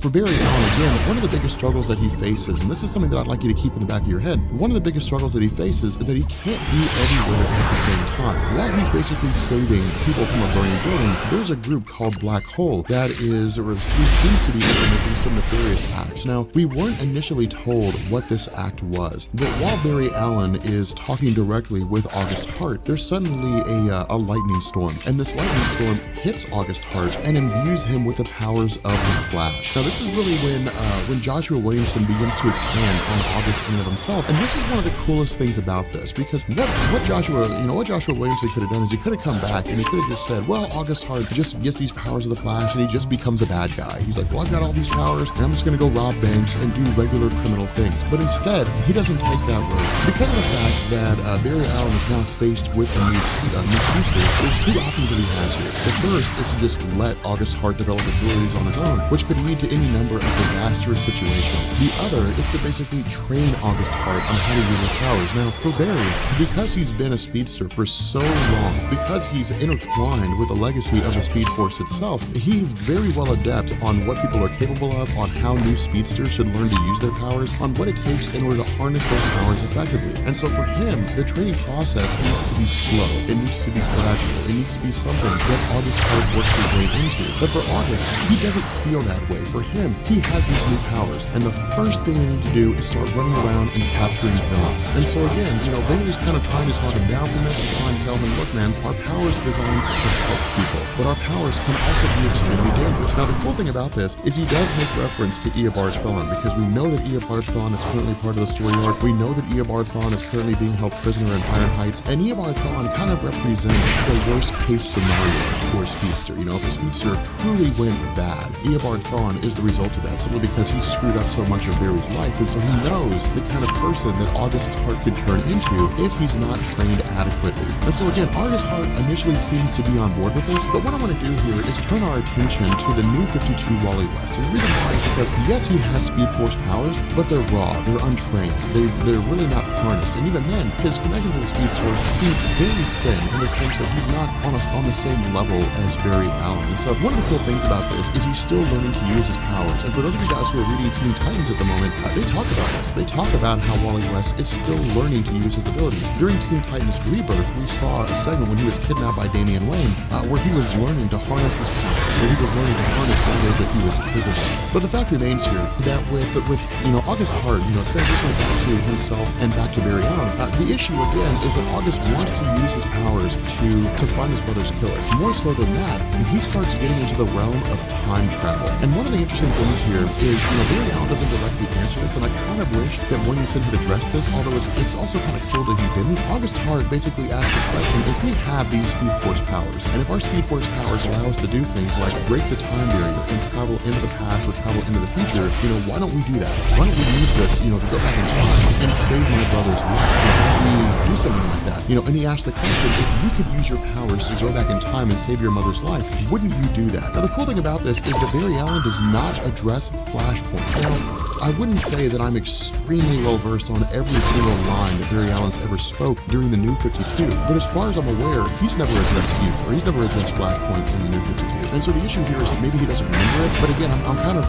For Barry Allen, again, one of the biggest struggles that he faces, and this is something that I'd like you to keep in the back of your head, one of the biggest struggles that he faces is that he can't be everywhere at the same time. While he's basically saving people from a burning building, there's a group called Black Hole that is, or seems to be implementing some nefarious acts. Now, we weren't initially told what this act was, but while Barry Allen is talking directly with August Hart, there's suddenly a lightning storm, and this lightning storm hits August Hart and imbues him with the powers of the Flash. Now, this this is really when Joshua Williamson begins to expand on August in and of himself. And this is one of the coolest things about this, because what Joshua Williamson could have done is he could have come back and he could have just said, well, August Hart just gets these powers of the Flash and he just becomes a bad guy. He's like, well, I've got all these powers and I'm just going to go rob banks and do regular criminal things. But instead, he doesn't take that road. Because of the fact that Barry Allen is now faced with a new speedster, there's two options that he has here. The first is to just let August Hart develop his abilities on his own, which could lead to any number of disastrous situations. The other is to basically train August Hart on how to use his powers. Now, for Barry, because he's been a speedster for so long, because he's intertwined with the legacy of the Speed Force itself, he's very well adept on what people are capable of, on how new speedsters should learn to use their powers, on what it takes in order to harness those powers effectively. And so for him, the training process needs to be slow. It needs to be gradual. It needs to be something that August Hart works his way into. But for August, he doesn't feel that way. For him, he has these new powers, and the first thing they need to do is start running around and capturing villains. And so again, Barry's kind of trying to talk him down from this. He's trying to tell him, look, man, our powers are designed to help people, but our powers can also be extremely dangerous. Now, the cool thing about this is he does make reference to Eobard Thawne, because we know that Eobard Thawne is currently part of the story arc. We know that Eobard Thawne is currently being held prisoner in Iron Heights, and Eobard Thawne kind of represents the worst case scenario for a speedster. If a speedster truly went bad, Eobard Thawne is the result of that, simply because he screwed up so much of Barry's life, and so he knows the kind of person that August Hart could turn into if he's not trained adequately. And so again, August Hart initially seems to be on board with this, but what I want to do here is turn our attention to the new 52 Wally West. And the reason why is because, yes, he has Speed Force powers, but they're raw, they're untrained, they're really not harnessed. And even then, his connection to the Speed Force seems very thin, in the sense that he's not on the same level as Barry Allen. And so one of the cool things about this is he's still learning to use his powers. And for those of you guys who are reading Teen Titans at the moment, they talk about this. They talk about how Wally West is still learning to use his abilities. During Teen Titans Rebirth, we saw a segment when he was kidnapped by Damian Wayne, where he was learning to harness his powers, where he was learning to harness what it is that he was capable of. But the fact remains here that with August Hart, transitioning back to himself and back to Barry Allen, the issue again is that August wants to use his powers to find his brother's killer. More so than that, he starts getting into the realm of time travel. And one of the interesting things here is, Barry Allen doesn't directly answer this, and I kind of wish that Williamson had addressed this, although it's also kind of cool that he didn't. August Hart basically asked the question, if we have these Speed Force powers, and if our Speed Force powers allow us to do things like break the time barrier and travel into the past or travel into the future, why don't we do that? Why don't we use this, to go back in time and save my brother's life? Why don't we do something like that? And he asked the question, if you could use your powers to go back in time and save your mother's life, wouldn't you do that? Now, the cool thing about this is that Barry Allen does not address Flashpoint. Now, I wouldn't say that I'm extremely well versed on every single line that Barry Allen's ever spoke during the New 52, but as far as I'm aware, he's never addressed youth, or he's never addressed Flashpoint in the New 52. And so the issue here is that maybe he doesn't remember it, but again, I'm kind of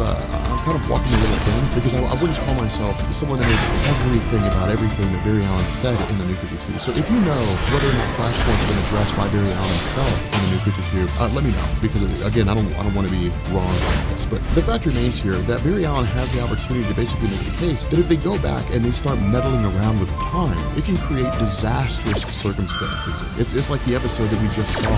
walking a little thin, because I wouldn't call myself someone that knows everything about everything that Barry Allen said in the New 52. So if you know whether or not Flashpoint's been addressed by Barry Allen himself in the New 52, let me know, because again, I don't want to be wrong about this. But the fact remains here that Barry Allen has the opportunity to basically make the case that if they go back and they start meddling around with time, it can create disastrous circumstances. It's like the episode that we just saw,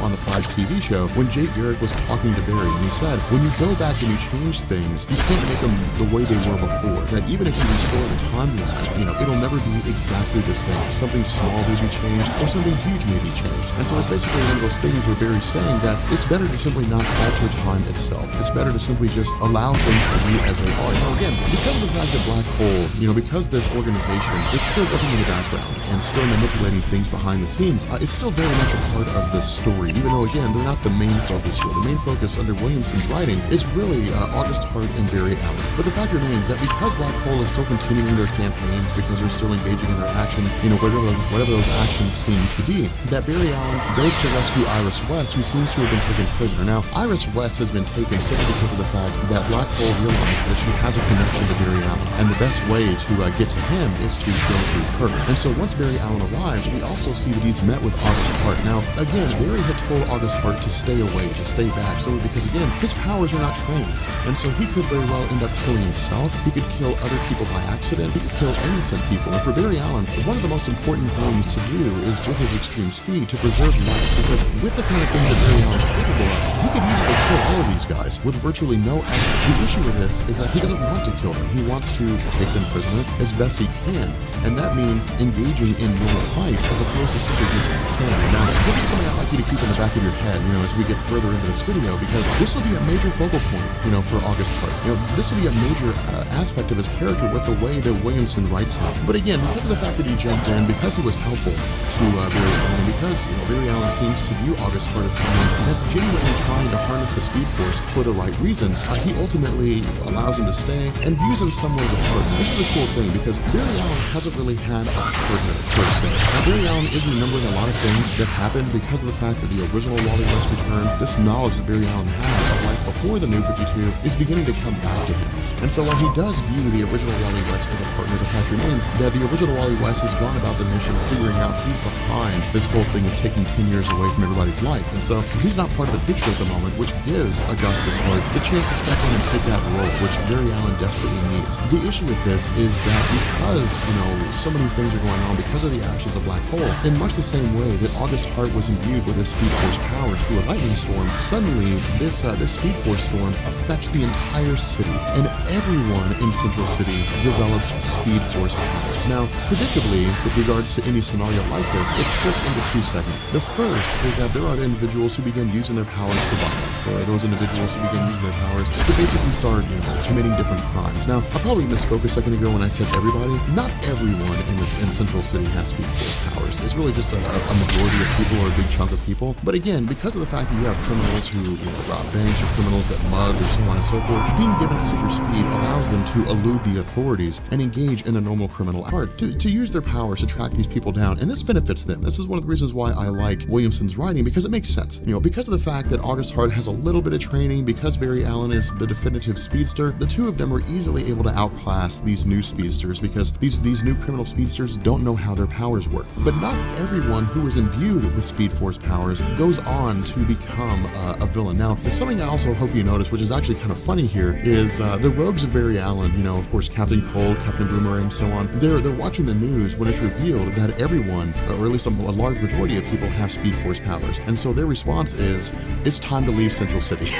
on the Flash TV show, when Jay Garrick was talking to Barry, and he said, when you go back and you change things, you can't make them the way they were before. That even if you restore the timeline, it'll never be exactly the same. Something small may be changed, or something huge may be changed. And so it's basically one of those things where Barry's saying that it's better to simply not alter time itself. It's better to simply just allow things to be as they are. Now again, because of the fact that Black Hole, because this organization is still working in the background and still manipulating things behind the scenes, it's still very much a part of this story, even though again, they're not the main focus here. The main focus under Williamson's writing is really August Hart and Barry Allen. But the fact remains that because Black Hole is still continuing their campaigns, because they're still engaging in their actions, whatever those actions seem to be, that Barry Allen goes to rescue Iris West, who seems to have been taken prisoner. Now, Iris West has been taken simply because of the fact that Black Hole realized that she has a connection to Barry Allen, and the best way to get to him is to go through her. And so once Barry Allen arrives, we also see that he's met with August Hart. Now, again, Barry had told August Hart to stay away, to stay back, so because again, his powers are not trained, and so he could very well end up killing himself. He could kill other people by accident. He could kill innocent people. And for Barry Allen, one of the most important things to do is, with his extreme speed, to preserve life, because with the kind of things that Barry Allen's capable of, he could easily kill all of these guys with virtually no effort. The issue with this is that he doesn't want to kill them. He wants to take them prisoner as best he can, and that means engaging in normal fights as opposed to simply just killing them. Now, this is something I'd like you to keep in the back of your head, as we get further into this video, because this will be a major focal point, for August Hart. This will be a major aspect of his character with the way that Williamson writes him. But again, because of the fact that he jumped in, because he was helpful to Barry Allen, and because Barry Allen seems to view August Hart as someone that's genuinely trying to harness the Speed Force for the right reasons, he ultimately allows him to stay and views in some ways a partner. This is a cool thing, because Barry Allen hasn't really had a partner per se. Barry Allen is remembering a lot of things that happened because of the fact that the original Wally West returned. This knowledge that Barry Allen had of life before the New 52 is beginning to come back to him. And so while he does view the original Wally West as a partner, the fact remains that the original Wally West has gone about the mission figuring out who's behind this whole thing of taking 10 years away from everybody's life. And so he's not part of the picture at the moment, which gives Augustus Hart the chance to step in and take that role, which Barry Allen desperately needs. The issue with this is that because, so many things are going on because of the actions of Black Hole, in much the same way that August Hart was imbued with his Speed Force powers through a lightning storm, suddenly this Speed Force storm affects the entire city, and everyone in Central City develops Speed Force powers. Now, predictably, with regards to any scenario like this, it splits into two segments. The first is that there are individuals who begin using their powers for violence. There are those individuals who begin using their powers to basically start, committing different crimes. Now, I probably misspoke a second ago when I said everybody. Not everyone in Central City has Speed Force powers. It's really just a majority of people, or a big chunk of people. But again, because of the fact that you have criminals who rob banks, or criminals that mug, or so on and so forth, being given super speed allows them to elude the authorities and engage in their normal criminal art, to use their powers to track these people down, and this benefits them. This is one of the reasons why I like Williamson's writing, because it makes sense. Because of the fact that August Hart has a little bit of training, because Barry Allen is the definitive speedster, the two of them are easily able to outclass these new speedsters, because these new criminal speedsters don't know how their powers work. But not everyone who is imbued with Speed Force powers goes on to become a villain. Now, something I also hope you notice, which is actually kind of funny here, is the rogues of Barry Allen, of course, Captain Cold, Captain Boomerang, so on, they're watching the news when it's revealed that everyone, or at least a large majority of people, have Speed Force powers. And so their response is, it's time to leave Central City.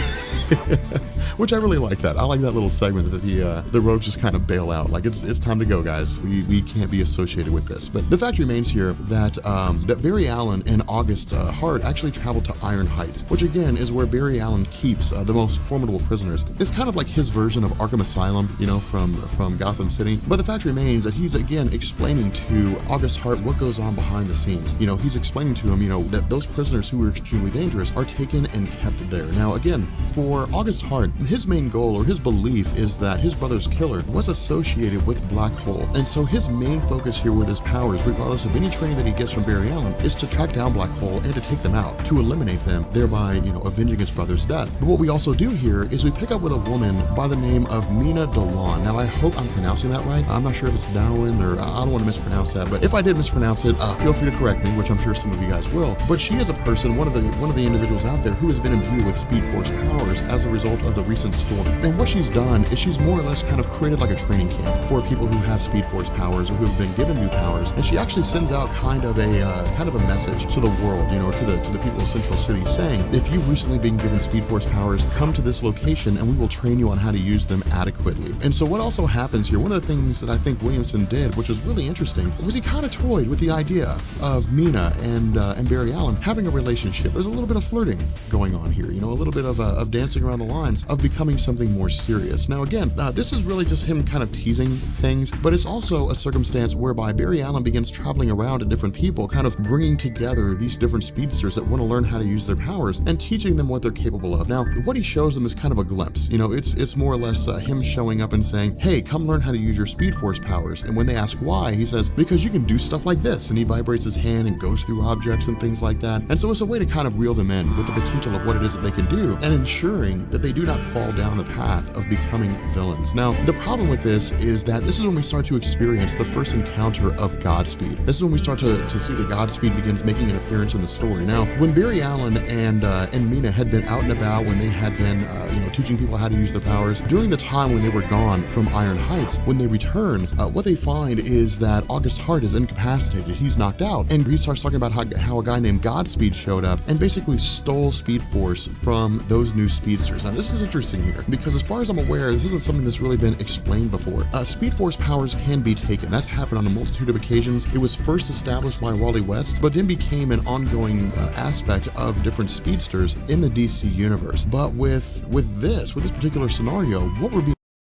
Which I really like that. I like that little segment that the rogues just kind of bail out. Like, it's time to go, guys. We can't be associated with this. But the fact remains here that that Barry Allen and August Hart actually traveled to Iron Heights, which again is where Barry Allen keeps the most formidable prisoners. It's kind of like his version of Arkham Asylum, from Gotham City. But the fact remains that he's again explaining to August Hart what goes on behind the scenes. He's explaining to him, that those prisoners who were extremely dangerous are taken and kept there. Now, again, for August Hart, his main goal, or his belief, is that his brother's killer was associated with Black Hole. And so his main focus here with his powers, regardless of any training that he gets from Barry Allen, is to track down Black Hole and to take them out, to eliminate them, thereby, avenging his brother's death. But what we also do here is we pick up with a woman by the name of Mina Dewan. Now, I hope I'm pronouncing that right. I'm not sure if it's Dowan, or I don't want to mispronounce that, but if I did mispronounce it, feel free to correct me, which I'm sure some of you guys will. But she is a person, one of the individuals out there who has been imbued with Speed Force powers as a result of the recent storm. And what she's done is she's more or less kind of created like a training camp for people who have Speed Force powers, or who have been given new powers. And she actually sends out kind of a message to the world, to the people of Central City, saying, if you've recently been given Speed Force powers, come to this location and we will train you on how to use them adequately. And so what also happens here, one of the things that I think Williamson did, which was really interesting, was he kind of toyed with the idea of Mina and Barry Allen having a relationship. There's a little bit of flirting going on here, a little bit of dancing around the lines of becoming something more serious. Now, again, this is really just him kind of teasing things, but it's also a circumstance whereby Barry Allen begins traveling around to different people, kind of bringing together these different speedsters that want to learn how to use their powers and teaching them what they're capable of. Now, what he shows them is kind of a glimpse. It's more or less him showing up and saying, hey, come learn how to use your Speed Force powers. And when they ask why, he says, because you can do stuff like this. And he vibrates his hand and goes through objects and things like that. And so it's a way to kind of reel them in with the potential of what it is that they can do, and ensuring that they do not fall down the path of becoming villains. Now, the problem with this is that this is when we start to experience the first encounter of Godspeed. This is when we start to see that Godspeed begins making an appearance in the story. Now, when Barry Allen and Mina had been out and about, when they had been teaching people how to use their powers, during the time when they were gone from Iron Heights, when they return, what they find is that August Hart is incapacitated. He's knocked out, and he starts talking about how a guy named Godspeed showed up and basically stole Speed Force from those new speedsters. Now, this is interesting here because, as far as I'm aware, this isn't something that's really been explained before. Speed Force powers can be taken. That's happened on a multitude of occasions. It was first established by Wally West, but then became an ongoing aspect of different speedsters in the DC universe. But with this particular scenario, what we're being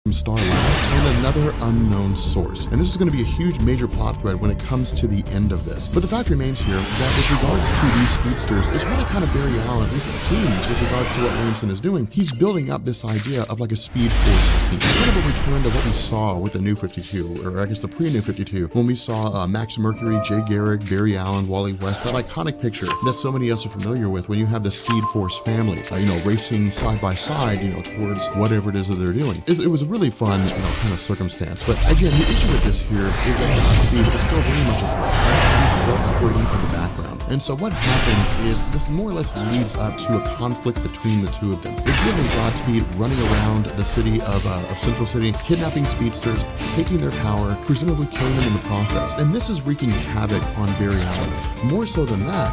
from Star Labs and another unknown source. And this is going to be a huge major plot thread when it comes to the end of this. But the fact remains here that with regards to these speedsters, it's really kind of Barry Allen, at least it seems, with regards to what Williamson is doing. He's building up this idea of like a Speed Force team. Kind of a return to what we saw with the New 52, or I guess the pre-New 52, when we saw Max Mercury, Jay Garrick, Barry Allen, Wally West, that iconic picture that so many of us are familiar with when you have the Speed Force family, racing side by side, towards whatever it is that they're doing. It was a really fun, kind of circumstance. But again, the issue with this here is that Godspeed is still very much a threat. Godspeed's still operating in the background. And so what happens is this more or less leads up to a conflict between the two of them. With given Godspeed running around the city of Central City, kidnapping speedsters, taking their power, presumably killing them in the process. And this is wreaking havoc on Barry Allen. More so than that,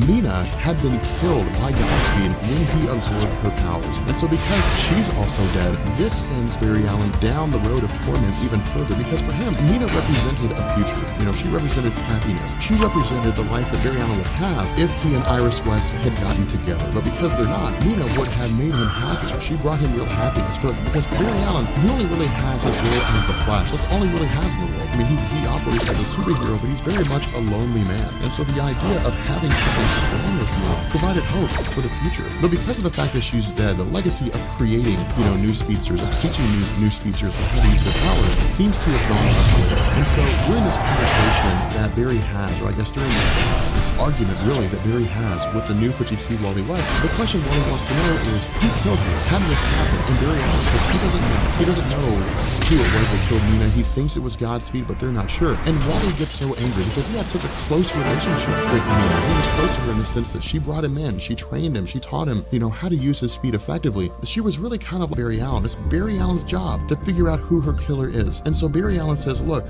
Mina had been killed by Godspeed when he absorbed her powers. And so because she's also dead, this sends Barry Allen down the road of torment even further, because for him, Mina represented a future. She represented happiness. She represented the life that Barry Allen would have if he and Iris West had gotten together. But because they're not, Mina would have made him happy. She brought him real happiness. But because for Barry Allen, he only really has his role as the Flash. That's all he really has in the world. I mean, he operates as a superhero, but he's very much a lonely man. And so the idea of having something strong with you provided hope for the future. But because of the fact that she's dead, the legacy of creating, new speedsters, of teaching new speedsters how to use their powers, seems to have gone up with her. And so during this conversation that Barry has, or I guess during this argument really that Barry has with the New 52 Wally West, the question Wally wants to know is, who killed her? How did this happen? And Barry Allen says he doesn't know. He doesn't know who it was that killed Mina. He thinks it was Godspeed, but they're not sure. And Wally gets so angry because he had such a close relationship with Mina. He was close to her in the sense that she brought him in, she trained him, she taught him, how to use his speed effectively. She was really kind of like Barry Allen. It's Barry Allen's job to figure out who her killer is. And so Barry Allen says, look,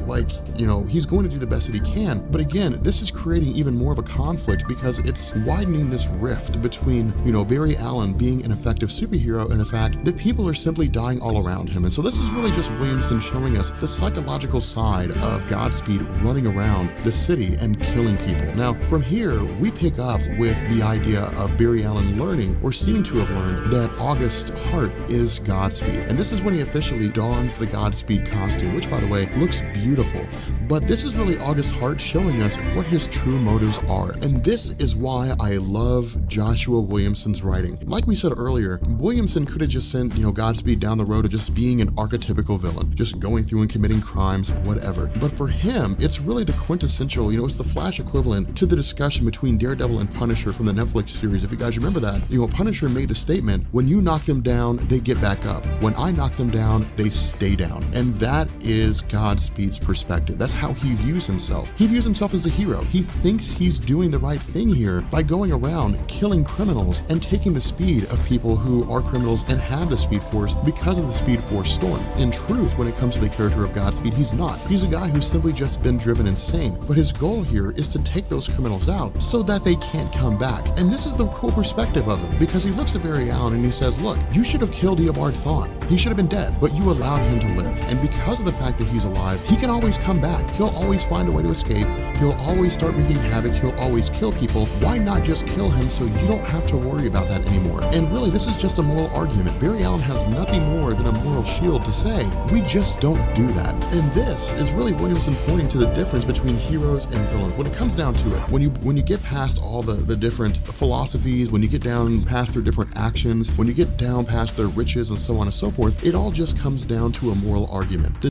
he's going to do the best that he can. But again, this is creating even more of a conflict because it's widening this rift between, Barry Allen being an effective superhero and the fact that people are simply dying all around him. And so this is really just Williamson showing us the psychological side of Godspeed running around the city and killing people. Now, from here, we pick up with the idea of Barry Allen learning, or seeming to have learned, that August Hart is Godspeed. And this is when he officially dons the Godspeed costume, which, by the way, looks beautiful. But this is really August Hart showing us what his true motives are. And this is why I love Joshua Williamson's writing. Like we said earlier, Williamson could have just sent, Godspeed down the road of just being an archetypical villain, just going through and committing crimes, whatever. But for him, it's really the quintessential, it's the Flash equivalent to the discussion between Daredevil and Punisher from the Netflix series. If you guys remember that, Punisher made the statement, when you knock them down, they get back up. When I knock them down, they stay down. And that is Godspeed's perspective. That's how he views himself. He views himself as a hero. He thinks he's doing the right thing here by going around killing criminals and taking the speed of people who are criminals and have the Speed Force because of the Speed Force storm. In truth, when it comes to the character of Godspeed, he's not. He's a guy who's simply just been driven insane. But his goal here is to take those criminals out so that they can't come back. And this is the cool perspective of him, because he looks at Barry Allen and he says, look, you should have killed Eobard Thawne. He should have been dead, but you allowed him to live. And because of the fact that he's alive, he can always come back. He'll always find a way to escape. He'll always start wreaking havoc. He'll always kill people. Why not just kill him so you don't have to worry about that anymore? And really, this is just a moral argument. Barry Allen has nothing more than a moral shield to say, we just don't do that. And this is really Williamson pointing to the difference between heroes and villains. When it comes down to it, when you get past all the different philosophies, when you get down past their different actions, when you get down past their riches and so on and so forth, it all just comes down to a moral argument.